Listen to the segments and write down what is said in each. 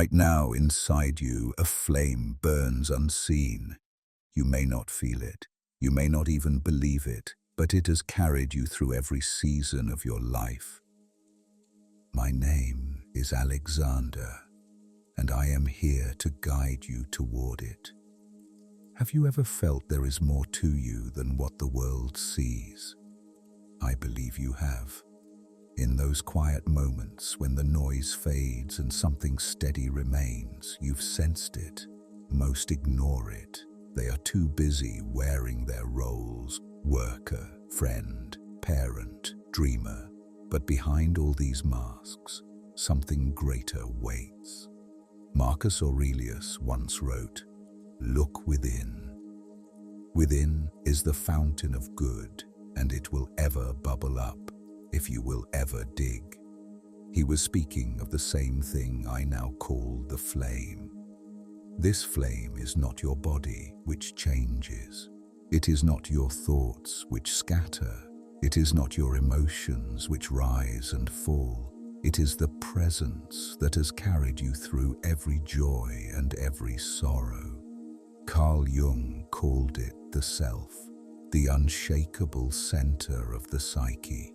Right now, inside you, a flame burns unseen. You may not feel it. You may not even believe it, but it has carried you through every season of your life. My name is Alexander, and I am here to guide you toward it. Have you ever felt there is more to you than what the world sees? I believe you have. In those quiet moments when the noise fades and something steady remains, you've sensed it. Most ignore it. They are too busy wearing their roles: worker, friend, parent, dreamer. But behind all these masks, something greater waits. Marcus Aurelius once wrote, "Look within. Within is the fountain of good, and it will ever bubble up if you will ever dig." He was speaking of the same thing I now call the flame. This flame is not your body, which changes. It is not your thoughts, which scatter. It is not your emotions, which rise and fall. It is the presence that has carried you through every joy and every sorrow. Carl Jung called it the self, the unshakable center of the psyche.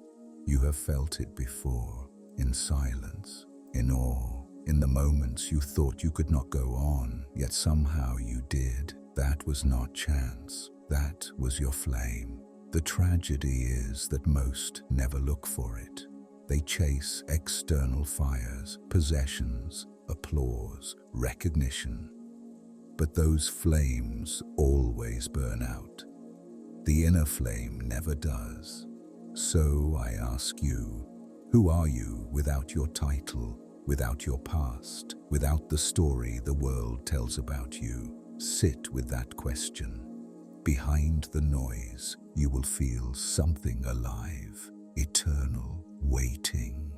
You have felt it before, in silence, in awe, in the moments you thought you could not go on, yet somehow you did. That was not chance. That was your flame. The tragedy is that most never look for it. They chase external fires, possessions, applause, recognition. But those flames always burn out. The inner flame never does. So I ask you, who are you without your title, without your past, without the story the world tells about you? Sit with that question. Behind the noise, you will feel something alive, eternal, waiting.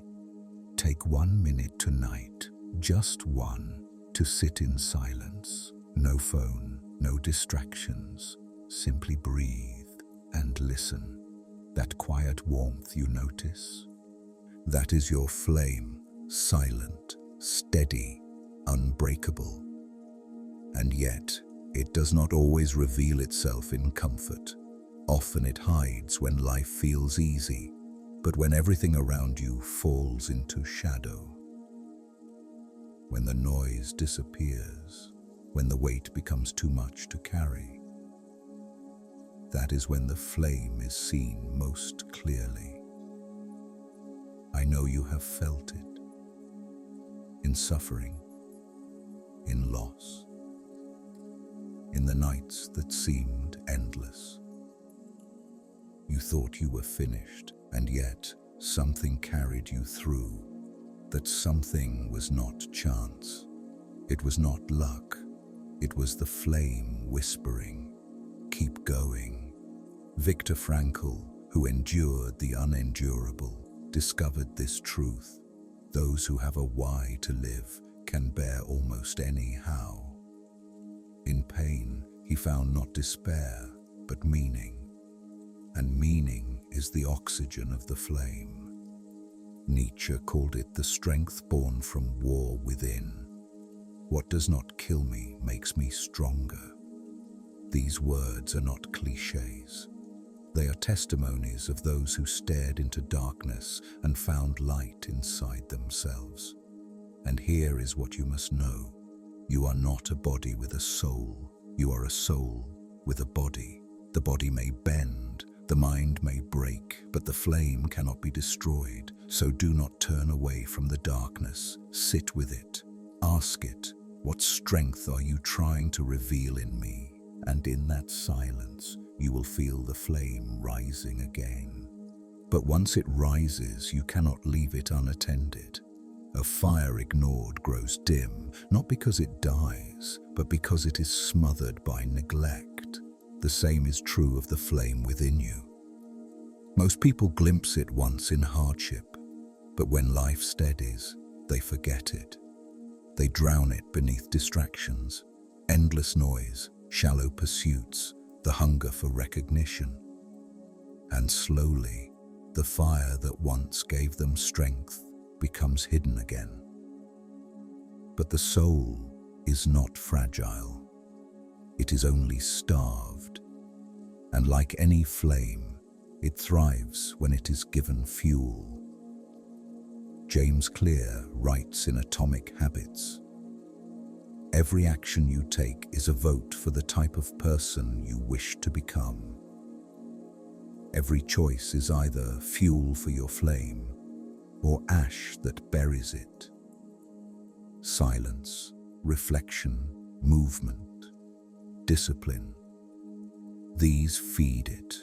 Take 1 minute tonight, just one, to sit in silence. No phone, no distractions. Simply breathe and listen. That quiet warmth you notice? That is your flame, silent, steady, unbreakable. And yet, it does not always reveal itself in comfort. Often it hides when life feels easy, but when everything around you falls into shadow. When the noise disappears, when the weight becomes too much to carry, that is when the flame is seen most clearly. I know you have felt it. In suffering, in loss, in the nights that seemed endless. You thought you were finished, and yet something carried you through. That something was not chance. It was not luck. It was the flame whispering, "Keep going." Viktor Frankl, who endured the unendurable, discovered this truth. Those who have a why to live can bear almost any how. In pain, he found not despair, but meaning. And meaning is the oxygen of the flame. Nietzsche called it the strength born from war within. What does not kill me makes me stronger. These words are not cliches. They are testimonies of those who stared into darkness and found light inside themselves. And here is what you must know. You are not a body with a soul. You are a soul with a body. The body may bend, the mind may break, but the flame cannot be destroyed. So do not turn away from the darkness. Sit with it. Ask it, what strength are you trying to reveal in me? And in that silence, you will feel the flame rising again. But once it rises, you cannot leave it unattended. A fire ignored grows dim, not because it dies, but because it is smothered by neglect. The same is true of the flame within you. Most people glimpse it once in hardship, but when life steadies, they forget it. They drown it beneath distractions, endless noise, shallow pursuits, the hunger for recognition. And slowly, the fire that once gave them strength becomes hidden again. But the soul is not fragile. It is only starved. And like any flame, it thrives when it is given fuel. James Clear writes in Atomic Habits, "Every action you take is a vote for the type of person you wish to become. Every choice is either fuel for your flame or ash that buries it. Silence, reflection, movement, discipline, these feed it.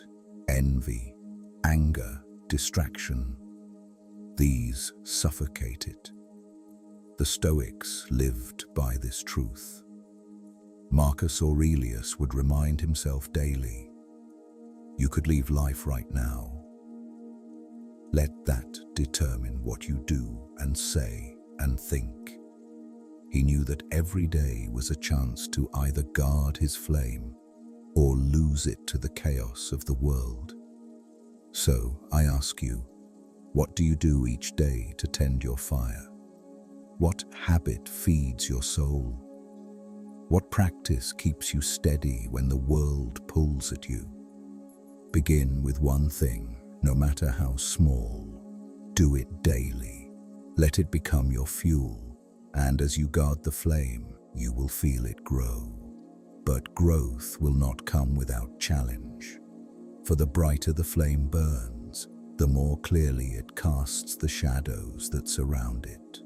Envy, anger, distraction, these suffocate it." The Stoics lived by this truth. Marcus Aurelius would remind himself daily, "You could leave life right now. Let that determine what you do and say and think." He knew that every day was a chance to either guard his flame or lose it to the chaos of the world. So, I ask you, what do you do each day to tend your fire? What habit feeds your soul? What practice keeps you steady when the world pulls at you? Begin with one thing, no matter how small. Do it daily. Let it become your fuel, and as you guard the flame, you will feel it grow. But growth will not come without challenge. For the brighter the flame burns, the more clearly it casts the shadows that surround it.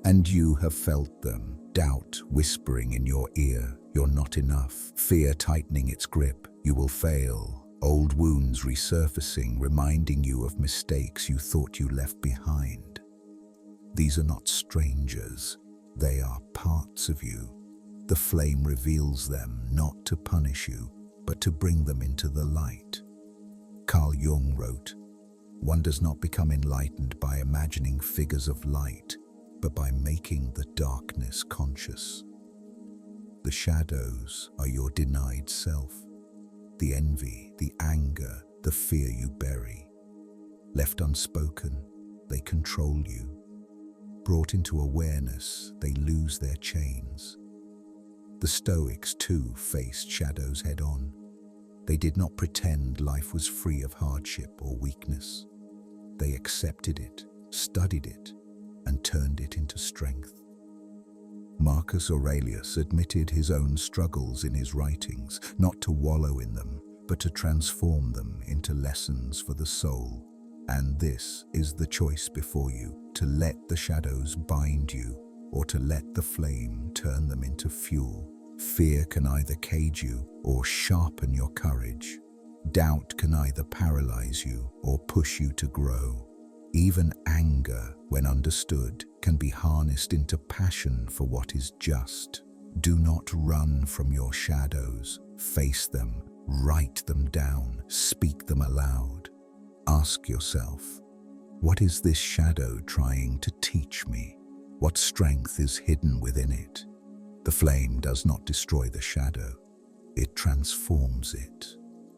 And you have felt them, doubt whispering in your ear, "You're not enough," fear tightening its grip, "You will fail," old wounds resurfacing, reminding you of mistakes you thought you left behind. These are not strangers, they are parts of you. The flame reveals them not to punish you, but to bring them into the light. Carl Jung wrote, "One does not become enlightened by imagining figures of light, but by making the darkness conscious." The shadows are your denied self, the envy, the anger, the fear you bury. Left unspoken, they control you. Brought into awareness, they lose their chains. The Stoics too faced shadows head-on. They did not pretend life was free of hardship or weakness. They accepted it, studied it, and turned it into strength. Marcus Aurelius admitted his own struggles in his writings, not to wallow in them, but to transform them into lessons for the soul. And this is the choice before you, to let the shadows bind you, or to let the flame turn them into fuel. Fear can either cage you or sharpen your courage. Doubt can either paralyze you or push you to grow. Even anger, when understood, can be harnessed into passion for what is just. Do not run from your shadows. Face them, write them down, speak them aloud. Ask yourself, what is this shadow trying to teach me? What strength is hidden within it? The flame does not destroy the shadow, it transforms it.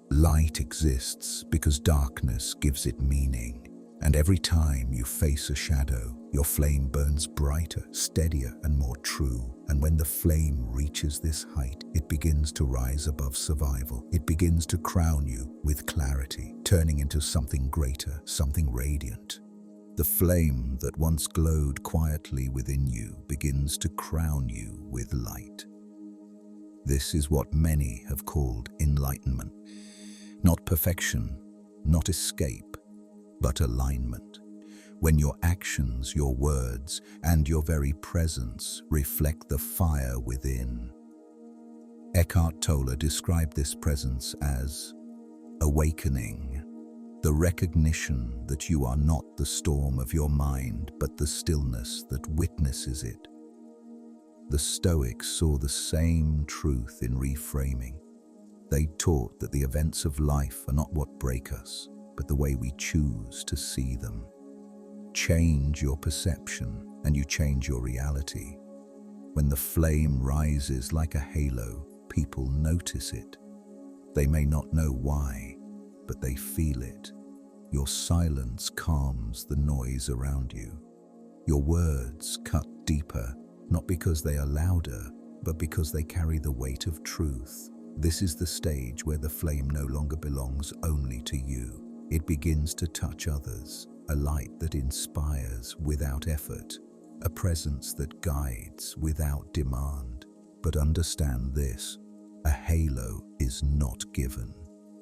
Light exists because darkness gives it meaning. And every time you face a shadow, your flame burns brighter, steadier, and more true. And when the flame reaches this height, it begins to rise above survival. It begins to crown you with clarity, turning into something greater, something radiant. The flame that once glowed quietly within you begins to crown you with light. This is what many have called enlightenment. Not perfection, not escape, but alignment. When your actions, your words, and your very presence reflect the fire within. Eckhart Tolle described this presence as awakening, the recognition that you are not the storm of your mind, but the stillness that witnesses it. The Stoics saw the same truth in reframing. They taught that the events of life are not what break us, but the way we choose to see them. Change your perception and you change your reality. When the flame rises like a halo, people notice it. They may not know why, but they feel it. Your silence calms the noise around you. Your words cut deeper not because they are louder, but because they carry the weight of truth. This is the stage where the flame no longer belongs only to you. It begins to touch others, a light that inspires without effort, a presence that guides without demand. But understand this, a halo is not given.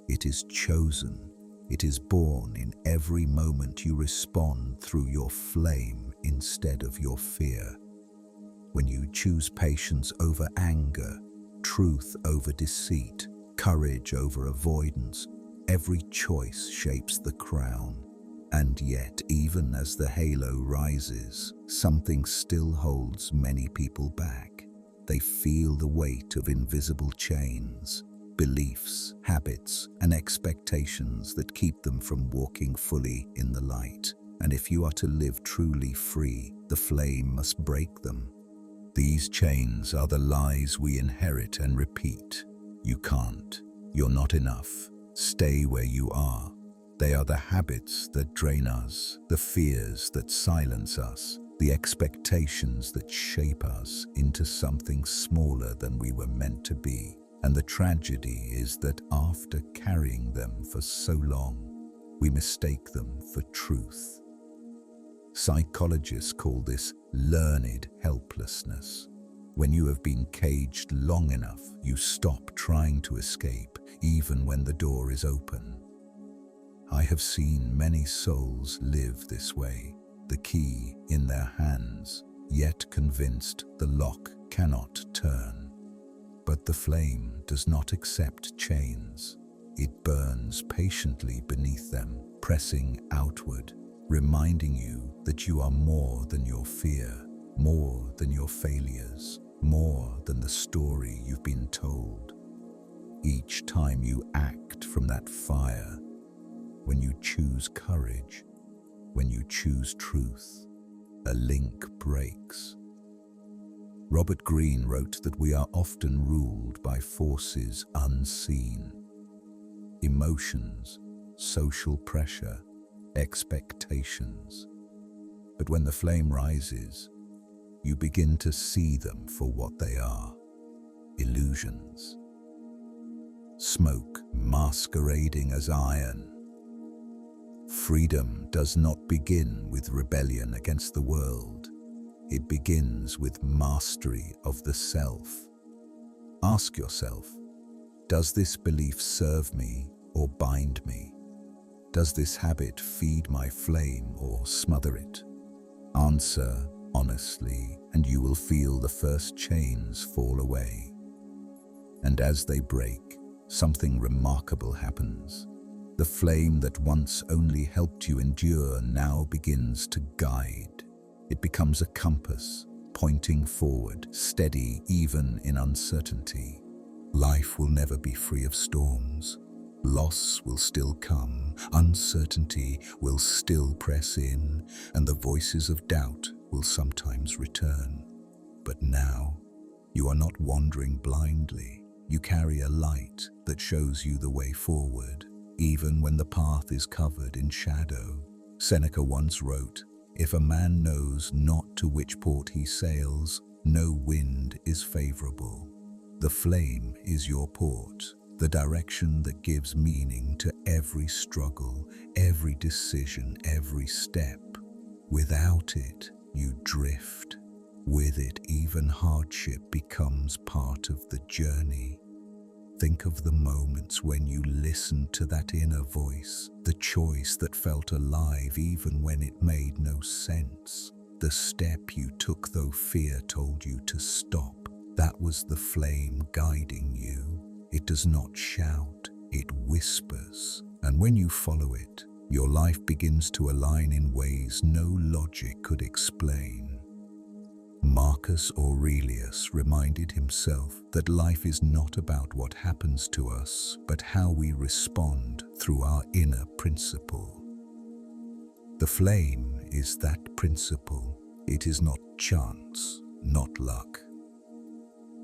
It is chosen. It is born in every moment you respond through your flame instead of your fear. When you choose patience over anger, truth over deceit, courage over avoidance, every choice shapes the crown. And yet, even as the halo rises, something still holds many people back. They feel the weight of invisible chains, beliefs, habits, and expectations that keep them from walking fully in the light. And if you are to live truly free, the flame must break them. These chains are the lies we inherit and repeat. You can't. You're not enough. Stay where you are. They are the habits that drain us, the fears that silence us, the expectations that shape us into something smaller than we were meant to be. And the tragedy is that after carrying them for so long, we mistake them for truth. Psychologists call this learned helplessness. When you have been caged long enough, you stop trying to escape, even when the door is open. I have seen many souls live this way, the key in their hands, yet convinced the lock cannot turn. But the flame does not accept chains. It burns patiently beneath them, pressing outward, reminding you that you are more than your fear, more than your failures, more than the story you've been told. Each time you act from that fire, when you choose courage, when you choose truth, a link breaks. Robert Greene wrote that we are often ruled by forces unseen. Emotions, social pressure, expectations. But when the flame rises, you begin to see them for what they are: illusions. Smoke masquerading as iron. Freedom does not begin with rebellion against the world. It begins with mastery of the self. Ask yourself, does this belief serve me or bind me? Does this habit feed my flame or smother it? Answer honestly, and you will feel the first chains fall away. And as they break, something remarkable happens. The flame that once only helped you endure now begins to guide. It becomes a compass, pointing forward, steady even in uncertainty. Life will never be free of storms. Loss will still come, uncertainty will still press in, and the voices of doubt will sometimes return. But now, you are not wandering blindly. You carry a light that shows you the way forward, even when the path is covered in shadow. Seneca once wrote, "If a man knows not to which port he sails, no wind is favorable." The flame is your port, the direction that gives meaning to every struggle, every decision, every step. Without it, you drift. With it, even hardship becomes part of the journey. Think of the moments when you listened to that inner voice, the choice that felt alive even when it made no sense. The step you took though fear told you to stop. That was the flame guiding you. It does not shout, it whispers. And when you follow it, your life begins to align in ways no logic could explain. Marcus Aurelius reminded himself that life is not about what happens to us, but how we respond through our inner principle. The flame is that principle. It is not chance, not luck.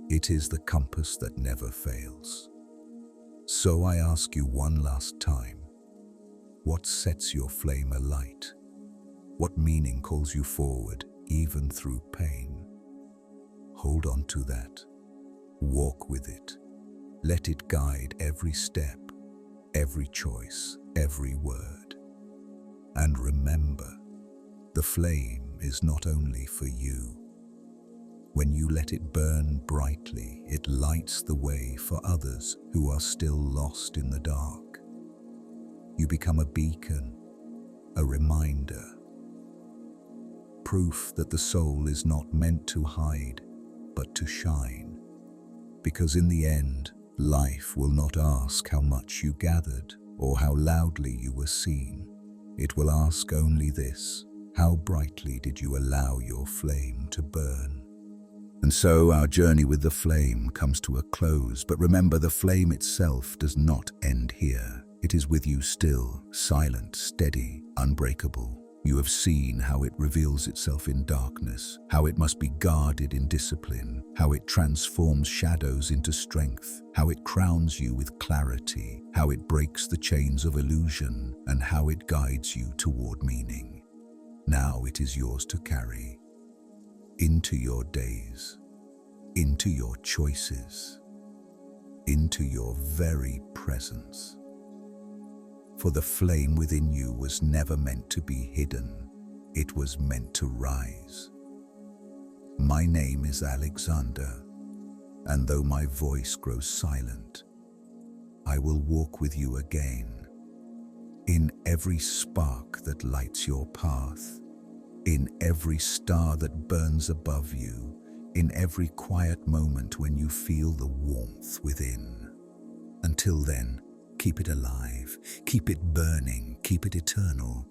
It is the compass that never fails. So I ask you one last time, what sets your flame alight? What meaning calls you forward even through pain? hold on to that. Walk with it. Let it guide every step, every choice, every word. And remember, the flame is not only for you. When you let it burn brightly, it lights the way for others who are still lost in the dark. You become a beacon, a reminder, proof that the soul is not meant to hide, but to shine. Because in the end, life will not ask how much you gathered or how loudly you were seen. It will ask only this: how brightly did you allow your flame to burn? And so our journey with the flame comes to a close, but remember, the flame itself does not end here. It is with you still, silent, steady, unbreakable. You have seen how it reveals itself in darkness, how it must be guarded in discipline, how it transforms shadows into strength, how it crowns you with clarity, how it breaks the chains of illusion, and how it guides you toward meaning. Now it is yours to carry into your days, into your choices, into your very presence. For the flame within you was never meant to be hidden. It was meant to rise. My name is Alexander, and though my voice grows silent, I will walk with you again, in every spark that lights your path, in every star that burns above you, in every quiet moment when you feel the warmth within. Until then, keep it alive, keep it burning, keep it eternal.